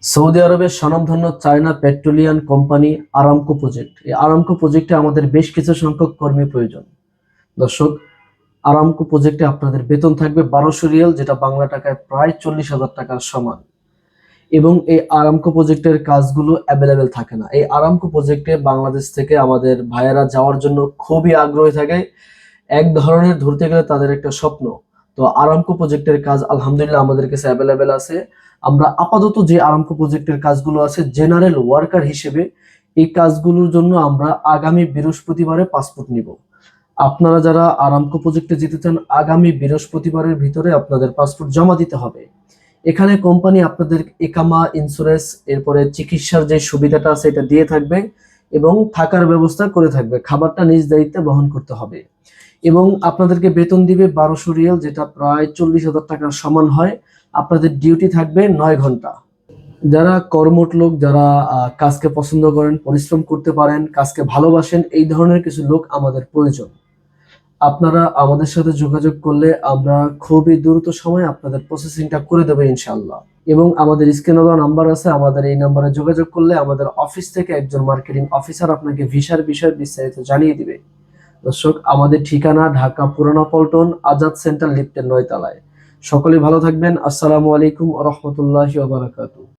Saudi আরবের স্বনামধন্য China petroleum company Aramco project. এই আরামকো প্রজেক্টে আমাদের বেশ কিছু সংখ্যক কর্মী প্রয়োজন। দর্শক, আরামকো প্রজেক্টে আপনাদের বেতন থাকবে 1200 রিয়াল, যেটা বাংলা টাকায় প্রায় 40,000 টাকার সমান। এবং এই আরামকো প্রজেক্টের কাজগুলো অ্যাভেলেবেল থাকে না। এই আরামকো প্রজেক্টে বাংলাদেশ থেকে আমাদের ভাইয়েরা যাওয়ার জন্য খুবই আগ্রহী থাকে। এক ধরনের ধরতে গেলে তাদের একটা স্বপ্ন। তো আরামকো প্রজেক্টের কাজ আলহামদুলিল্লাহ আমাদের কাছে অ্যাভেলেবেল আছে। আমরা আপাতত যে আরামকো প্রজেক্টের কাজগুলো আছে জেনারেল ওয়ার্কার হিসেবে, এই কাজগুলোর জন্য আমরা আগামী বৃহস্পতিবারে পাসপোর্ট নিব। আপনারা যারা আরামকো প্রজেক্টে যেতে চান, আগামী বৃহস্পতিবারের ভিতরে আপনাদের পাসপোর্ট জমা দিতে হবে। এখানে কোম্পানি আপনাদের একামা ইন্স্যুরেন্স, এরপরে চিকিৎসার যে সুবিধাটা আছে এটা দিয়ে থাকবে এবং থাকার ব্যবস্থা করে থাকবে। খাবারটা নিজ দায়িত্বে বহন করতে হবে এবং আপনাদেরকে বেতন দিবে 1200 রিয়াল, যেটা প্রায় 40,000 টাকার সমান হয়। আপনাদের ডিউটি থাকবে 9 ঘন্টা। যারা কর্মঠ লোক, যারা কাজকে পছন্দ করেন, পরিশ্রম করতে পারেন, কাজকে ভালোবাসেন, এই ধরনের কিছু লোক আমাদের প্রয়োজন। আপনারা আমাদের সাথে যোগাযোগ করলে আমরা খুবই দ্রুত সময়ে আপনাদের প্রসেসিংটা করে দেবো ইনশাল্লাহ। এবং আমাদের স্ক্রিনে দেওয়া নাম্বার আছে, আমাদের এই নাম্বারে যোগাযোগ করলে আমাদের অফিস থেকে একজন মার্কেটিং অফিসার আপনাকে ভিসার বিষয়ে বিস্তারিত জানিয়ে দিবে। দর্শক, আমাদের ঠিকানা ঢাকা পুরানা পল্টন, আজাদ সেন্টার, লিফটের 9 তলায়। সকলেই ভালো থাকবেন। আসসালামু আলাইকুম ওয়া রাহমাতুল্লাহি ওয়া বারাকাতুহু।